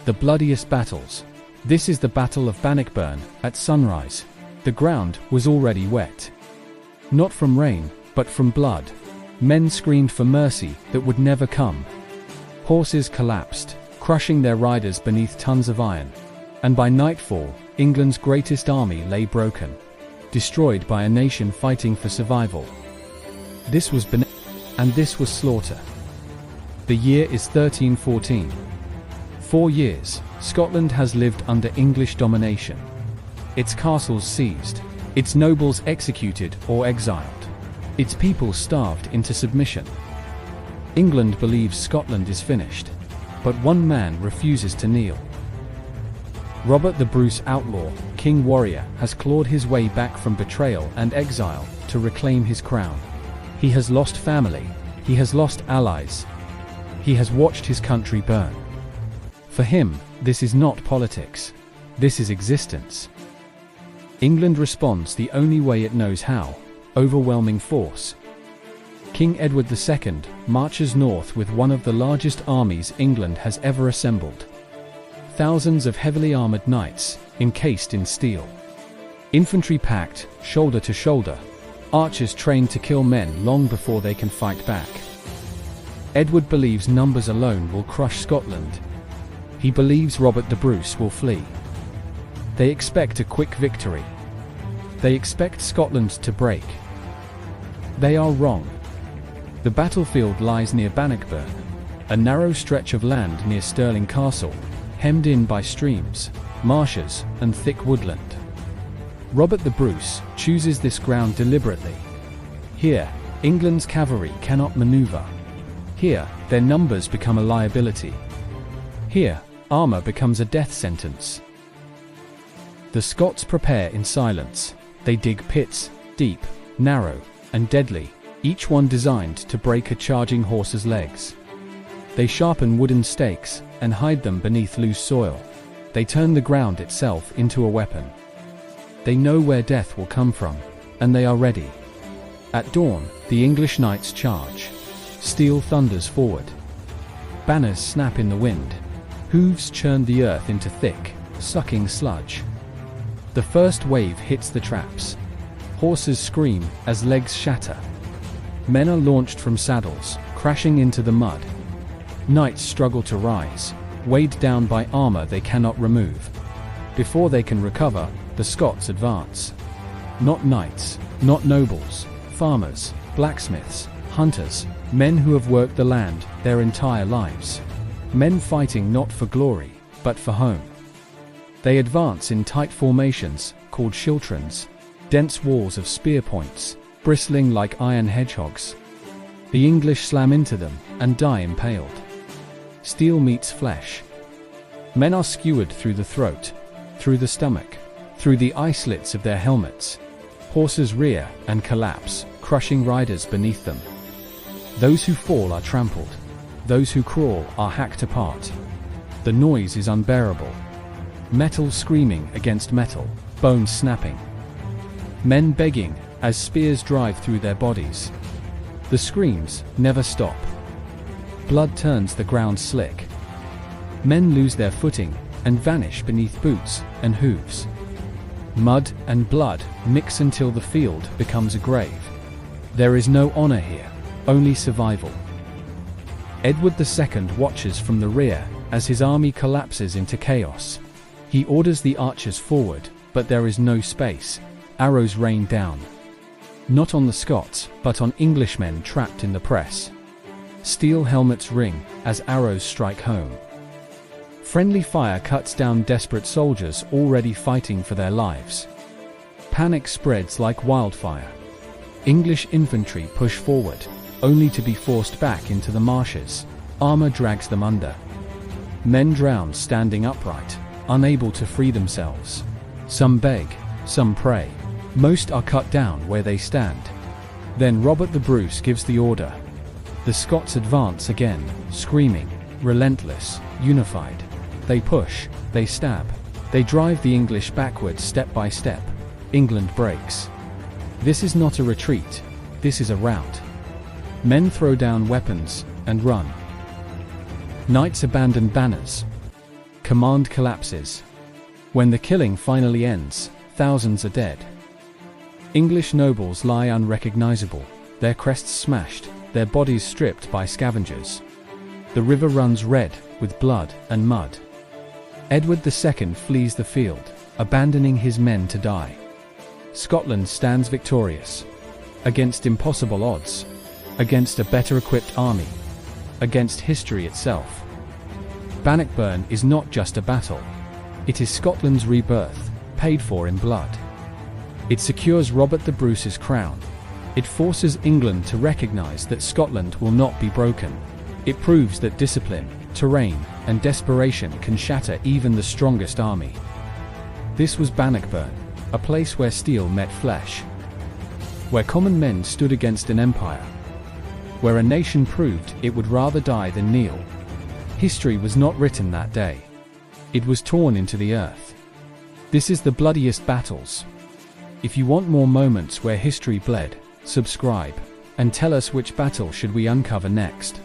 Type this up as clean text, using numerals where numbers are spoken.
The Bloodiest Battles. This is the Battle of Bannockburn, at sunrise. The ground was already wet. Not from rain, but from blood. Men screamed for mercy that would never come. Horses collapsed, crushing their riders beneath tons of iron. And by nightfall, England's greatest army lay broken, destroyed by a nation fighting for survival. This was and this was slaughter. The year is 1314. 4 years, Scotland has lived under English domination. Its castles seized, its nobles executed or exiled, its people starved into submission. England believes Scotland is finished, but one man refuses to kneel. Robert the Bruce Outlaw, King Warrior, has clawed his way back from betrayal and exile to reclaim his crown. He has lost family, he has lost allies, he has watched his country burn. For him, this is not politics, this is existence. England responds the only way it knows how: overwhelming force. King Edward II marches north with one of the largest armies England has ever assembled. Thousands of heavily armored knights, encased in steel. Infantry packed, shoulder to shoulder. Archers trained to kill men long before they can fight back. Edward believes numbers alone will crush Scotland. He believes Robert the Bruce will flee. They expect a quick victory. They expect Scotland to break. They are wrong. The battlefield lies near Bannockburn, a narrow stretch of land near Stirling Castle, hemmed in by streams, marshes, and thick woodland. Robert the Bruce chooses this ground deliberately. Here, England's cavalry cannot maneuver. Here, their numbers become a liability. Here, armor becomes a death sentence. The Scots prepare in silence. They dig pits, deep, narrow, and deadly, each one designed to break a charging horse's legs. They sharpen wooden stakes and hide them beneath loose soil. They turn the ground itself into a weapon. They know where death will come from, and they are ready. At dawn, the English knights charge. Steel thunders forward. Banners snap in the wind. Hooves churn the earth into thick, sucking sludge. The first wave hits the traps. Horses scream as legs shatter. Men are launched from saddles, crashing into the mud. Knights struggle to rise, weighed down by armor they cannot remove. Before they can recover, the Scots advance. Not knights, not nobles, farmers, blacksmiths, hunters, men who have worked the land their entire lives. Men fighting not for glory, but for home. They advance in tight formations, called schiltrons, dense walls of spear points, bristling like iron hedgehogs. The English slam into them and die impaled. Steel meets flesh. Men are skewered through the throat, through the stomach, through the eye slits of their helmets. Horses rear and collapse, crushing riders beneath them. Those who fall are trampled. Those who crawl are hacked apart. The noise is unbearable. Metal screaming against metal, bones snapping. Men begging as spears drive through their bodies. The screams never stop. Blood turns the ground slick. Men lose their footing and vanish beneath boots and hooves. Mud and blood mix until the field becomes a grave. There is no honor here, only survival. Edward II watches from the rear as his army collapses into chaos. He orders the archers forward, but there is no space. Arrows rain down. Not on the Scots, but on Englishmen trapped in the press. Steel helmets ring as arrows strike home. Friendly fire cuts down desperate soldiers already fighting for their lives. Panic spreads like wildfire. English infantry push forward, only to be forced back into the marshes. Armor drags them under. Men drown standing upright, unable to free themselves. Some beg, some pray. Most are cut down where they stand. Then Robert the Bruce gives the order. The Scots advance again, screaming, relentless, unified. They push, they stab, they drive the English backwards step by step. England breaks. This is not a retreat, this is a rout. Men throw down weapons and run. Knights abandon banners. Command collapses. When the killing finally ends, thousands are dead. English nobles lie unrecognizable, their crests smashed, their bodies stripped by scavengers. The river runs red with blood and mud. Edward II flees the field, abandoning his men to die. Scotland stands victorious. Against impossible odds. Against a better equipped army. Against history itself. Bannockburn is not just a battle. It is Scotland's rebirth, paid for in blood. It secures Robert the Bruce's crown. It forces England to recognize that Scotland will not be broken. It proves that discipline, terrain, and desperation can shatter even the strongest army. This was Bannockburn, a place where steel met flesh. Where common men stood against an empire. Where a nation proved it would rather die than kneel. History was not written that day. It was torn into the earth. This is the Bloodiest Battles. If you want more moments where history bled, subscribe, and tell us which battle should we uncover next.